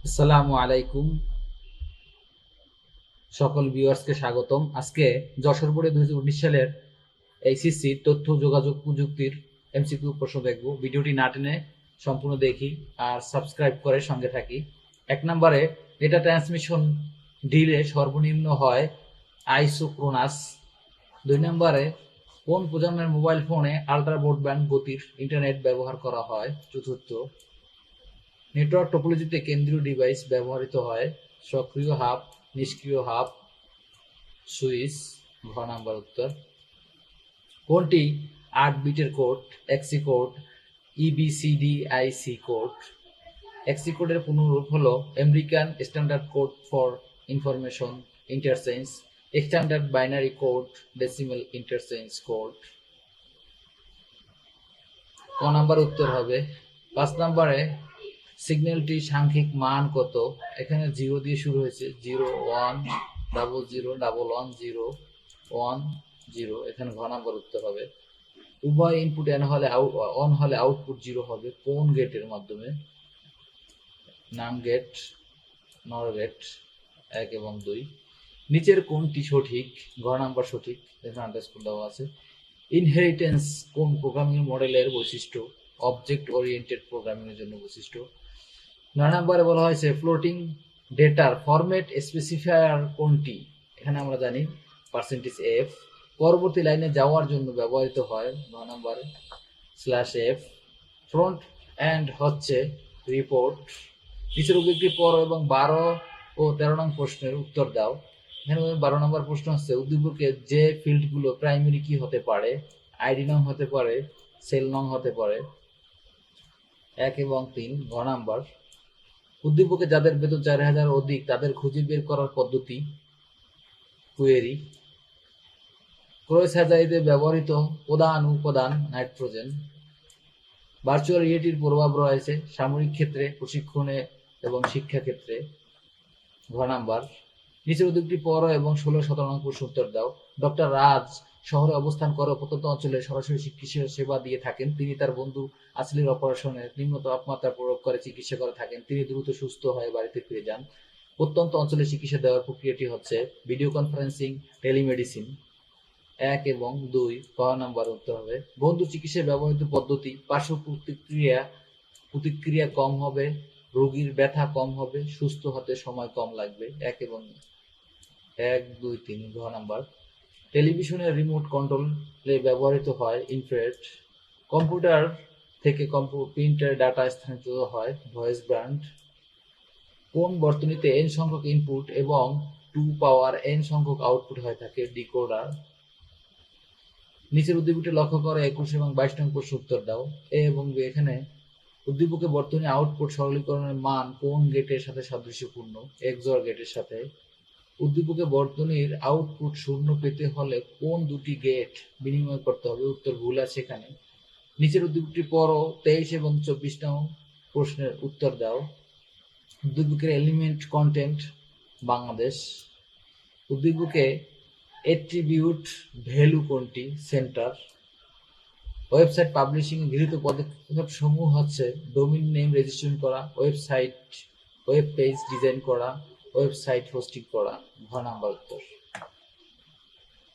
আসসালামু আলাইকুম, সকল ভিউয়ার্সকে স্বাগতম। আজকে যশোর বোর্ডে 2019 সালের এইচএসসি তথ্য যোগাযোগ প্রযুক্তির এমসিকিউ প্রশ্ন দেখব। ভিডিওটি না টেনে সম্পূর্ণ দেখি আর সাবস্ক্রাইব করে সঙ্গে থাকি। 1 নম্বরে, ডেটা ট্রান্সমিশন ডিলে সর্বনিম্ন হয় আইসোক্রোনাস। 2 নম্বরে, কোন প্রজন্মের মোবাইল ফোনে আল্ট্রা ব্রডব্যান্ড গতির ইন্টারনেট ব্যবহার করা হয়? চতুর্থ, নেটওয়ার্ক টপোলজিতে কেন্দ্রীয় ডিভাইস ব্যবহৃত হয়? সক্রিয় হাব, নিষ্ক্রিয় হাব, সুইচ। ঘ নাম্বার উত্তর। কোনটি 8 বিটের code? ASCII code, EBCDIC code. ASCII কোডের পূর্ণরূপ হলো American standard code for information interchange, standard binary code, decimal interchange code. ক নাম্বার উত্তর হবে। 5 নম্বরে, সিগন্যালটির সাংখ্যিক মান কত? এখানে 0 দিয়ে শুরু হয়েছে, 0 1 00 11 0 1 0। এখানে ঘ নাম্বার উত্তর হবে। উভয় ইনপুট অন হলে আউটপুট 0 হবে কোন গেটের মাধ্যমে? নাম গেট, নর গেট 1 এবং 2। নিচের কোনটি সঠিক? ঘ নাম্বার সঠিক, এখানে আন্ডারস্কোর দেওয়া আছে। ইনহেরিটেন্স কোন প্রোগ্রামিং মডেলের বৈশিষ্ট্য? অবজেক্ট ওরিয়েন্টেড প্রোগ্রামিং এর জন্য বৈশিষ্ট্য। 9 নম্বরে বলা হয়েছে ফ্লোটিং ডেটার ফরম্যাট স্পেসিফায়ার কোনটি? এখানে আমরা জানি %f। পরবর্তী লাইনে যাওয়ার জন্য ব্যবহৃত হয় 9 নম্বরে /f। ফ্রন্ট এন্ড হচ্ছে রিপোর্ট। নিচের উদ্দীপকটি পড়ো এবং 12 ও 13 নং প্রশ্নের উত্তর দাও। এখানে 12 নম্বর প্রশ্ন হচ্ছে উদ্দীপকে যে ফিল্ডগুলো প্রাইমারি কি হতে পারে? আইডি নং হতে পারে, সেল নং হতে পারে। 1 এবং 3। ঘ নাম্বার, উদ্দীপকে যাদের বেতন 4000 অধিক তাদের খুঁজে বের করার পদ্ধতি কুয়েরি। ক্রয় সাজাইতে ব্যবহৃত প্রধান উপাদান নাইট্রোজেন। ভার্চুয়াল রিয়েলিটির প্রভাব রয়েছে সামরিক ক্ষেত্রে, প্রশিক্ষণে এবং শিক্ষা ক্ষেত্রে। ঘ নাম্বার, নিচের উদ্দীপকটি পড়ো এবং 16-17 নং প্রশ্ন উত্তর দাও। ডক্টর রাজ শহরে অবস্থান করে প্রত্যন্ত অঞ্চলে সরাসরি চিকিৎসা সেবা দিয়ে থাকেন। তিনি তার বন্ধু আসলির অপারেশনে নিম্ন তাপমাত্রা প্রয়োগ করে চিকিৎসা করে থাকেন। তিনি দ্রুত সুস্থ হয়ে বাড়িতে ফিরে যান। প্রত্যন্ত অঞ্চলে চিকিৎসা দেওয়ার প্রক্রিয়াটি হচ্ছে ভিডিও কনফারেন্সিং, টেলিমেডিসিন। 1 এবং 2। ক নাম্বার উত্তর হবে। বন্ধু চিকিৎসায় ব্যবহৃত পদ্ধতি। পার্শ্ব প্রতিক্রিয়া কম হবে, রোগীর ব্যথা কম হবে, সুস্থ হতে সময় কম লাগবে। 1 এবং 1 2 3। ঘ নাম্বার, টেলিভিশনের রিমোট কন্ট্রোলে ব্যবহৃত হয় ইনফ্রারেড। কম্পিউটার থেকে প্রিন্টারে ডাটা স্থানান্তরিত হয় ভয়েস ব্যান্ড। কোন বর্তনীতে n সংখ্যক ইনপুট এবং 2 পাওয়ার n সংখ্যক আউটপুট হয়ে থাকে? ডিকোডার। নিচের উদ্দীপকটি লক্ষ্য করে 21 এবং 22 নং প্রশ্ন উত্তর দাও। এ এবং বি। এখানে উদ্দীপকে বর্তনী আউটপুট সরলীকরণের মান কোন গেটের সাথে সাদৃশ্যপূর্ণ? XOR গেটের সাথে। উদ্দীপকে বর্তনীর আউটপুট 0 পেতে হলে কোন দুটি গেট বিনিময় করতে হবে? উত্তর ভুল আছে এখানে। নিচের উদ্দীপকটি পড়ো, 23 এবং 24 নং প্রশ্নের উত্তর দাও। উদ্দীপকের এলিমেন্ট কন্টেন্ট বাংলাদেশ। উদ্দীপকে এট্রিবিউট ভ্যালু কোনটি? সেন্টার। ওয়েবসাইট পাবলিশিং গৃহীত পদক্ষেপ সমূহ হচ্ছে ডোমেইন নেম রেজিস্ট্রেশন করা, ওয়েব পেজ ডিজাইন করা, ওয়েবসাইট হোস্টিং করা। ঘ নাম্বার উত্তর।